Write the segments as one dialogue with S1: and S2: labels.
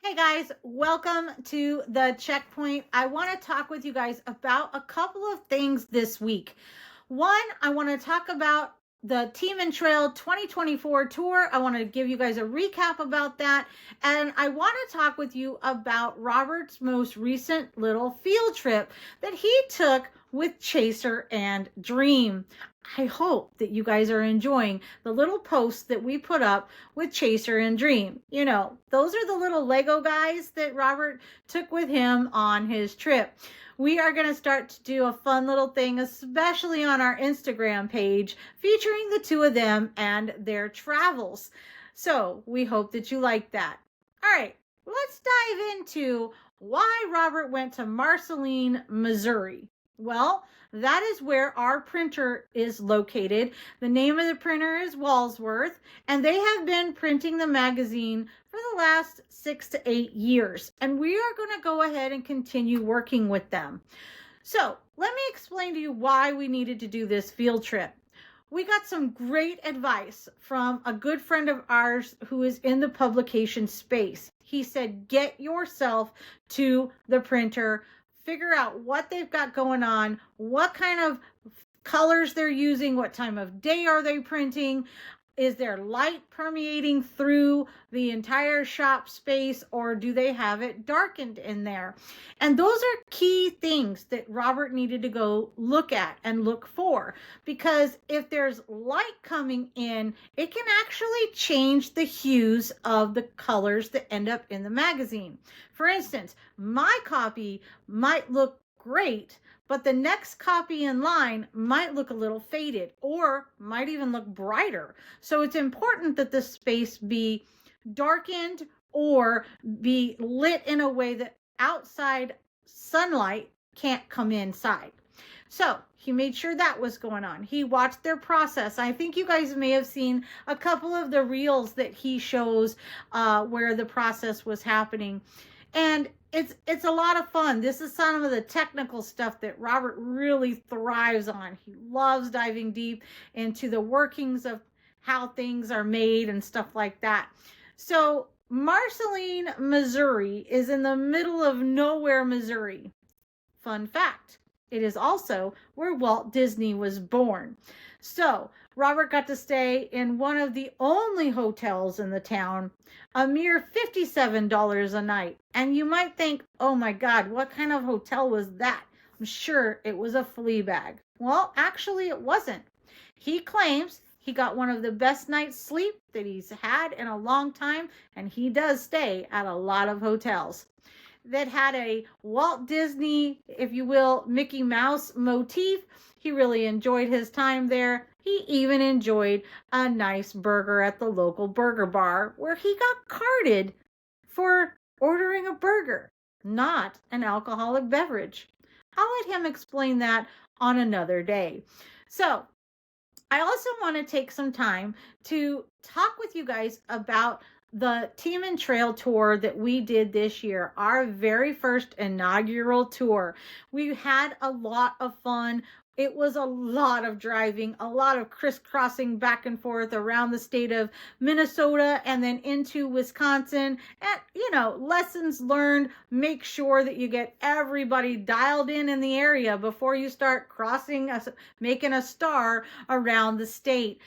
S1: Hey guys, welcome to the checkpoint. I want to talk with you guys about a couple of things this week. One, I want to talk about the Team and Trail 2024 tour. I want to give you guys a recap about that. And I want to talk with you about Robert's most recent little field trip that he took with Chaser and Dream. I hope that you guys are enjoying the little posts that we put up with Chaser and Dream. You know, those are the little Lego guys that Robert took with him on his trip. We are going to start to do a fun little thing, especially on our Instagram page, featuring the two of them and their travels. So we hope that you like that. All right, let's dive into why Robert went to Marceline, Missouri. Well, that is where our printer is located. The name of the printer is Walsworth, and they have been printing the magazine for the last 6 to 8 years. And we are going to go ahead and continue working with them. So let me explain to you why we needed to do this field trip. We got some great advice from a good friend of ours who is in the publication space. He said, get yourself to the printer, figure out what they've got going on, what kind of colors they're using, what time of day are they printing, is there light permeating through the entire shop space, or do they have it darkened in there? And those are key things that Robert needed to go look at and look for, because if there's light coming in, it can actually change the hues of the colors that end up in the magazine. For instance, my copy might look great, but the next copy in line might look a little faded or might even look brighter. So it's important that the space be darkened or be lit in a way that outside sunlight can't come inside. So he made sure that was going on. He watched their process. I think you guys may have seen a couple of the reels that he shows where the process was happening. And it's a lot of fun. This is some of the technical stuff that Robert really thrives on. He loves diving deep into the workings of how things are made and stuff like that. So Marceline, Missouri is in the middle of nowhere, Missouri. Fun fact, it is also where Walt Disney was born. So Robert got to stay in one of the only hotels in the town, a mere $57 a night. And you might think, oh my God, what kind of hotel was that? I'm sure it was a flea bag. Well, actually it wasn't. He claims he got one of the best night's sleep that he's had in a long time, and he does stay at a lot of hotels that had a Walt Disney, if you will, Mickey Mouse motif. He really enjoyed his time there. He even enjoyed a nice burger at the local burger bar where he got carded for ordering a burger, not an alcoholic beverage. I'll let him explain that on another day. So I also want to take some time to talk with you guys about the Team and Trail tour that we did this year, our very first inaugural tour. We had a lot of fun. It was a lot of driving, a lot of crisscrossing back and forth around the state of Minnesota and then into Wisconsin. And, you know, lessons learned. Make sure that you get everybody dialed in the area before you start crossing, making a star around the state.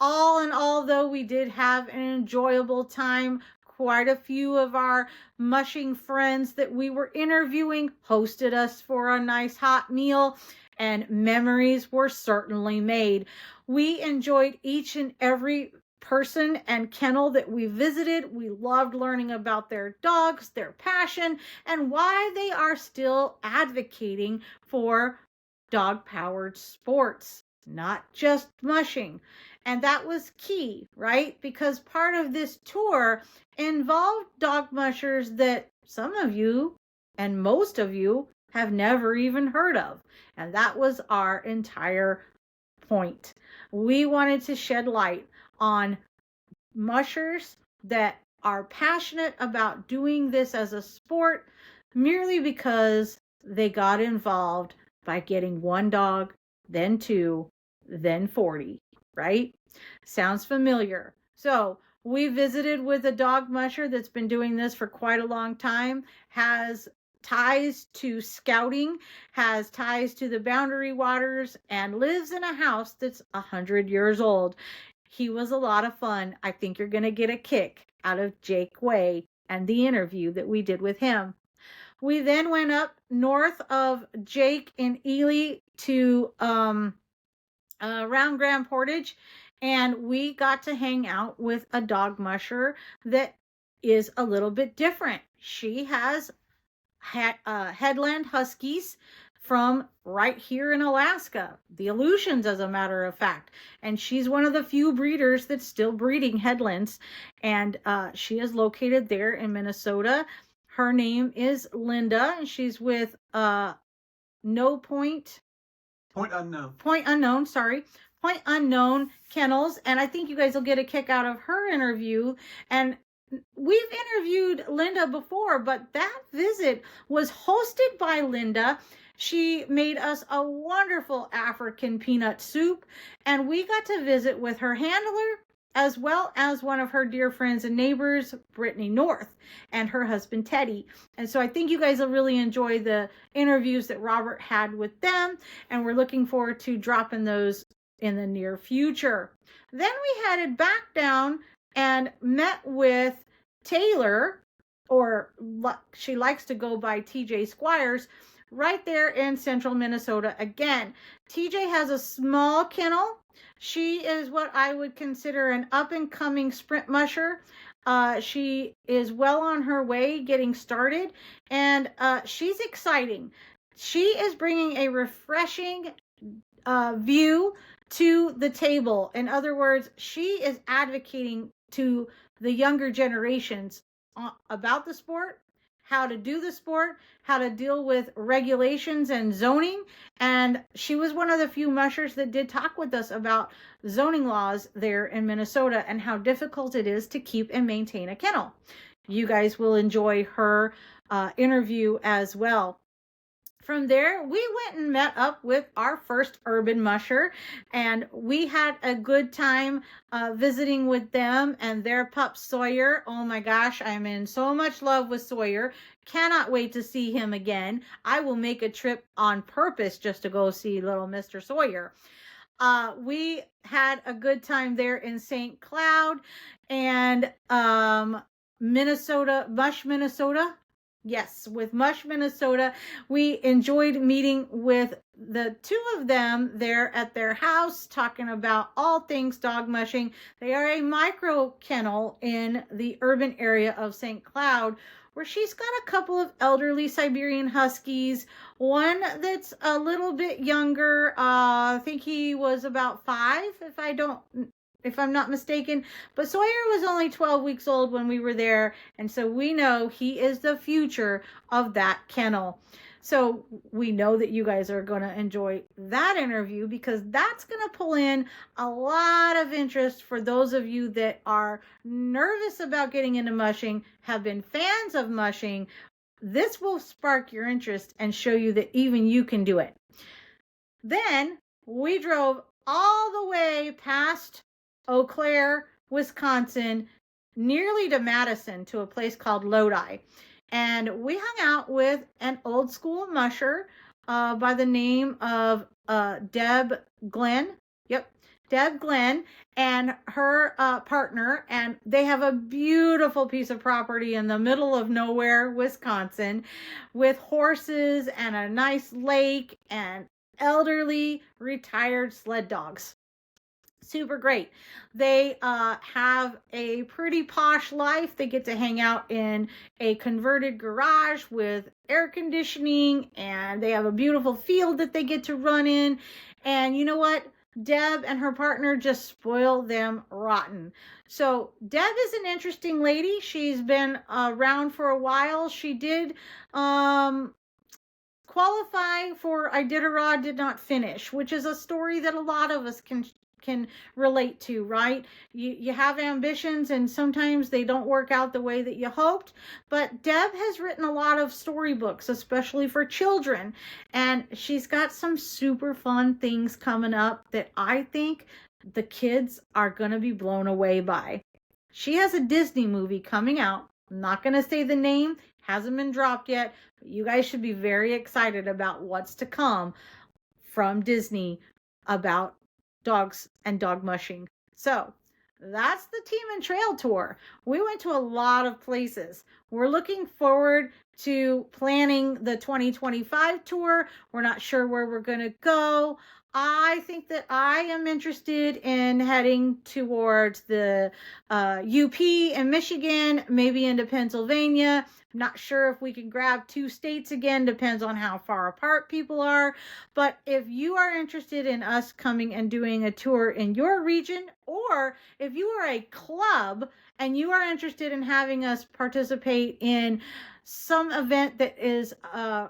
S1: All in all, though, we did have an enjoyable time. Quite a few of our mushing friends that we were interviewing hosted us for a nice hot meal, and memories were certainly made. We enjoyed each and every person and kennel that we visited. We loved learning about their dogs, their passion, and why they are still advocating for dog-powered sports, not just mushing. And that was key, right? Because part of this tour involved dog mushers that some of you and most of you have never even heard of. And that was our entire point. We wanted to shed light on mushers that are passionate about doing this as a sport merely because they got involved by getting one dog, then two, then 40, right? Sounds familiar. So We visited with a dog musher that's been doing this for quite a long time, has ties to scouting, has ties to the Boundary Waters, and lives in a house that's 100 years old. He was a lot of fun. I think you're going to get a kick out of Jake Way and the interview that we did with him. We then went up north of Jake in Ely to around Grand Portage, and we got to hang out with a dog musher that is a little bit different. She has headland huskies from right here in Alaska, the Aleutians, as a matter of fact. And she's one of the few breeders that's still breeding headlands. And she is located there in Minnesota. Her name is Linda, and she's with Point Unknown, sorry. Point Unknown Kennels. And I think you guys will get a kick out of her interview. And we've interviewed Linda before, but that visit was hosted by Linda. She made us a wonderful African peanut soup, and we got to visit with her handler as well as one of her dear friends and neighbors, Brittany North, and her husband, Teddy. And so I think you guys will really enjoy the interviews that Robert had with them, and we're looking forward to dropping those in the near future. Then we headed back down and met with Taylor, or she likes to go by TJ Squires, right there in central Minnesota again. TJ has a small kennel. She is what I would consider an up-and-coming sprint musher. She is well on her way getting started, and she's exciting. She is bringing a refreshing view to the table. In other words, she is advocating to the younger generations about the sport, how to do the sport, how to deal with regulations and zoning. And she was one of the few mushers that did talk with us about zoning laws there in Minnesota and how difficult it is to keep and maintain a kennel. You guys will enjoy her interview as well. From there, we went and met up with our first urban musher, and we had a good time visiting with them and their pup Sawyer. Oh my gosh, I'm in so much love with Sawyer. Cannot wait to see him again. I will make a trip on purpose just to go see little Mr. Sawyer. We had a good time there in St. Cloud and Minnesota, Mush, Minnesota. Yes, with Mush, Minnesota, we enjoyed meeting with the two of them there at their house, talking about all things dog mushing. They are a micro kennel in the urban area of St. Cloud, where she's got a couple of elderly Siberian Huskies, one that's a little bit younger. I think he was about 5, if I'm not mistaken. But Sawyer was only 12 weeks old when we were there, and so we know he is the future of that kennel. So we know that you guys are going to enjoy that interview, because that's going to pull in a lot of interest for those of you that are nervous about getting into mushing, have been fans of mushing. This will spark your interest and show you that even you can do it. Then we drove all the way past Eau Claire, Wisconsin, nearly to Madison, to a place called Lodi. And we hung out with an old school musher by the name of Deb Glenn. Yep, Deb Glenn and her partner. And they have a beautiful piece of property in the middle of nowhere, Wisconsin, with horses and a nice lake and elderly retired sled dogs. Super great. They have a pretty posh life. They get to hang out in a converted garage with air conditioning, and they have a beautiful field that they get to run in. And you know what? Deb and her partner just spoil them rotten. So Deb is an interesting lady. She's been around for a while. She did qualify for Iditarod, did not finish, which is a story that a lot of us can relate to, right? You have ambitions, and sometimes they don't work out the way that you hoped. But Deb has written a lot of storybooks, especially for children, and she's got some super fun things coming up that I think the kids are going to be blown away by. She has a Disney movie coming out. I'm not going to say the name, hasn't been dropped yet, but you guys should be very excited about what's to come from Disney about dogs and dog mushing. So that's the Team and Trail Tour. We went to a lot of places. We're looking forward to planning the 2025 tour. We're not sure where we're going to go. I think that I am interested in heading towards the UP in Michigan, maybe into Pennsylvania. Not sure if we can grab 2 states again, depends on how far apart people are. But if you are interested in us coming and doing a tour in your region, or if you are a club and you are interested in having us participate in some event that is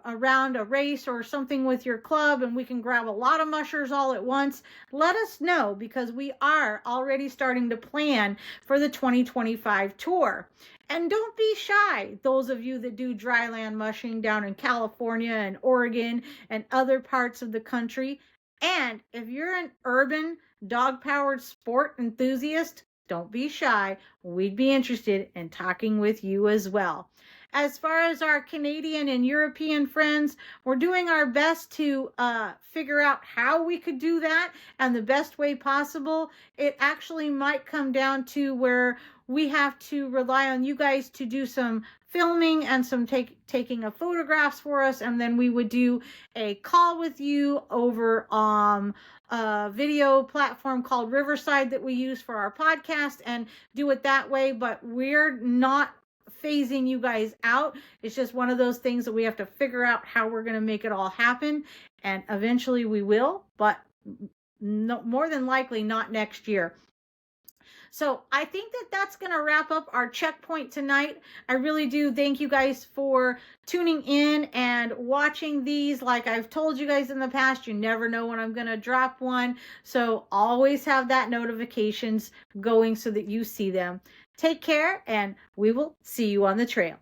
S1: around a race or something with your club, and we can grab a lot of mushers all at once, let us know, because we are already starting to plan for the 2025 tour. And don't be shy, those of you that do dryland mushing down in California and Oregon and other parts of the country. And if you're an urban dog-powered sport enthusiast, don't be shy. We'd be interested in talking with you as well. As far as our Canadian and European friends, we're doing our best to figure out how we could do that and the best way possible. It actually might come down to where we have to rely on you guys to do some filming and some taking of photographs for us, and then we would do a call with you over a video platform called Riverside that we use for our podcast, and do it that way. But we're not phasing you guys out. It's just one of those things that we have to figure out how we're going to make it all happen, and eventually we will, but no, more than likely not next year. So I think that that's going to wrap up our checkpoint tonight. I really do thank you guys for tuning in and watching these. Like I've told you guys in the past, you never know when I'm going to drop one. So always have that notifications going so that you see them. Take care, and we will see you on the trail.